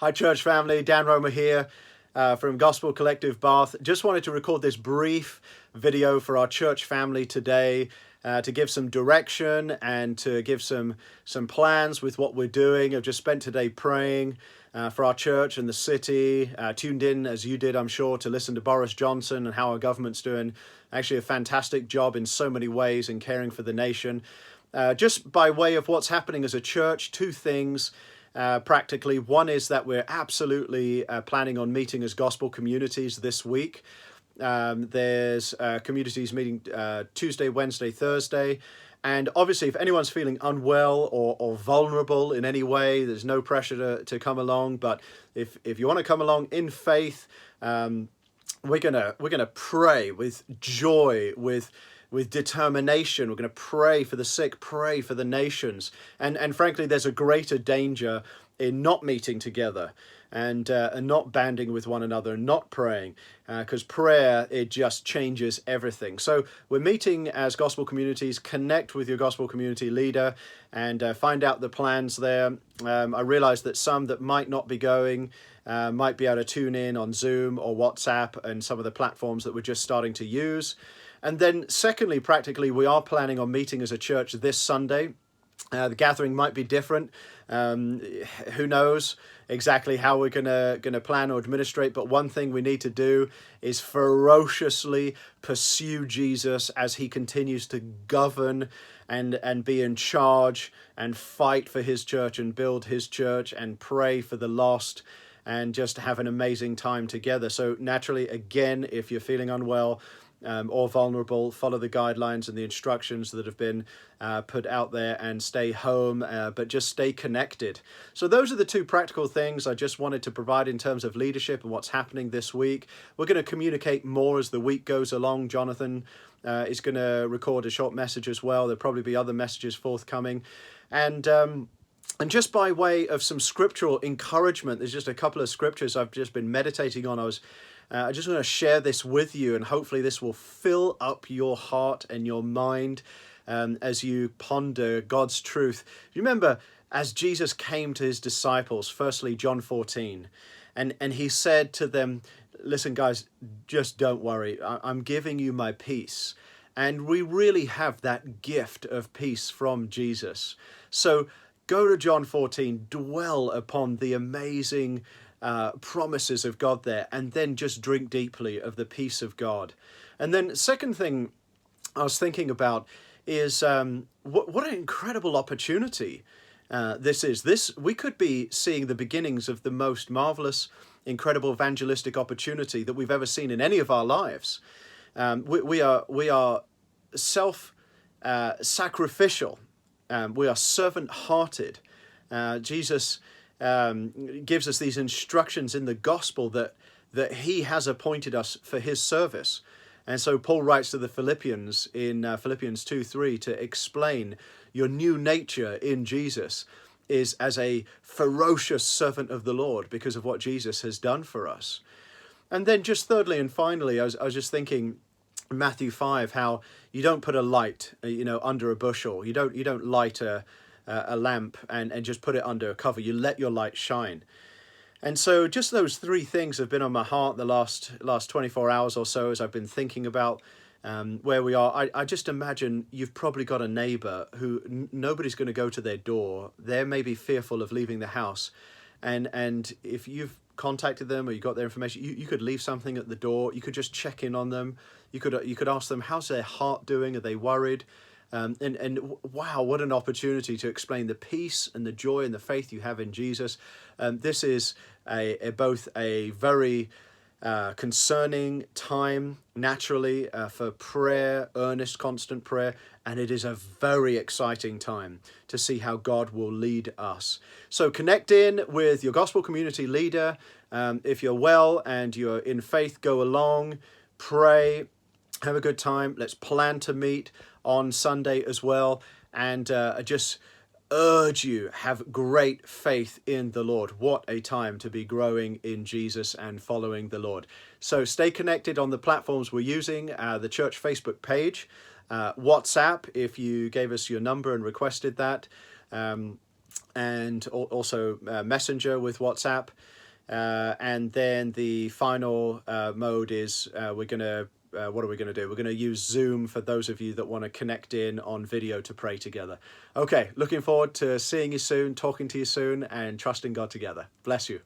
Hi, church family. Dan Romer here from Gospel Collective Bath. Just wanted to record this brief video for our church family today to give some direction and to give some plans with what we're doing. I've just spent today praying for our church and the city. Tuned in, as you did, I'm sure, to listen to Boris Johnson and how our government's doing actually a fantastic job in so many ways in caring for the nation. Just by way of what's happening as a church, two things. Practically. One is that we're absolutely planning on meeting as gospel communities this week. There's communities meeting Tuesday, Wednesday, Thursday. And obviously, if anyone's feeling unwell or vulnerable in any way, there's no pressure to come along. But if you want to come along in faith, we're gonna pray with joy, with determination. We're going to pray for the sick, pray for the nations. And frankly, there's a greater danger in not meeting together and not banding with one another and not praying, because prayer, it just changes everything. So we're meeting as gospel communities. Connect with your gospel community leader and find out the plans there. I realize that some that might not be going might be able to tune in on Zoom or WhatsApp and some of the platforms that we're just starting to use. And then secondly, practically, we are planning on meeting as a church this Sunday. The gathering might be different. Who knows exactly how we're gonna plan or administrate, but one thing we need to do is ferociously pursue Jesus as he continues to govern and be in charge and fight for his church and build his church and pray for the lost and just have an amazing time together. So naturally, again, if you're feeling unwell, or vulnerable, follow the guidelines and the instructions that have been put out there and stay home, but just stay connected. So those are the two practical things I just wanted to provide in terms of leadership and what's happening this week. We're going to communicate more as the week goes along. Jonathan is going to record a short message as well. There'll probably be other messages forthcoming. And just by way of some scriptural encouragement, there's just a couple of scriptures I've just been meditating on. I just want to share this with you, and hopefully this will fill up your heart and your mind as you ponder God's truth. You remember, as Jesus came to his disciples, firstly, John 14, and he said to them, listen, guys, just don't worry. I'm giving you my peace. And we really have that gift of peace from Jesus. So go to John 14, dwell upon the amazing promises of God there, and then just drink deeply of the peace of God. And then second thing I was thinking about is what an incredible opportunity this is. We could be seeing the beginnings of the most marvelous, incredible evangelistic opportunity that we've ever seen in any of our lives. We are self-sacrificial. We are servant-hearted. Jesus gives us these instructions in the gospel that he has appointed us for his service. And so Paul writes to the Philippians in Philippians 2:3 to explain your new nature in Jesus is as a ferocious servant of the Lord because of what Jesus has done for us. And then just thirdly and finally, I was just thinking Matthew 5, how you don't put a light under a bushel. You don't light a lamp and just put it under a cover. You let your light shine. And so just those three things have been on my heart the last 24 hours or so as I've been thinking about where we are. I just imagine you've probably got a neighbor who nobody's going to go to their door. They're maybe fearful of leaving the house. And if you've contacted them or you got their information, you could leave something at the door. You could just check in on them. You could ask them, how's their heart doing? Are they worried? And wow, what an opportunity to explain the peace and the joy and the faith you have in Jesus. This is both a very concerning time, naturally, for prayer, earnest, constant prayer, and it is a very exciting time to see how God will lead us. So connect in with your gospel community leader. If you're well and you're in faith, go along, pray, have a good time. Let's plan to meet on Sunday as well. And I just urge you, have great faith in the Lord. What a time to be growing in Jesus and following the Lord. So stay connected on the platforms we're using, the church Facebook page, WhatsApp, if you gave us your number and requested that. and also Messenger with WhatsApp. And then the final mode is what are we going to do? We're going to use Zoom for those of you that want to connect in on video to pray together. Okay, looking forward to seeing you soon, talking to you soon, and trusting God together. Bless you.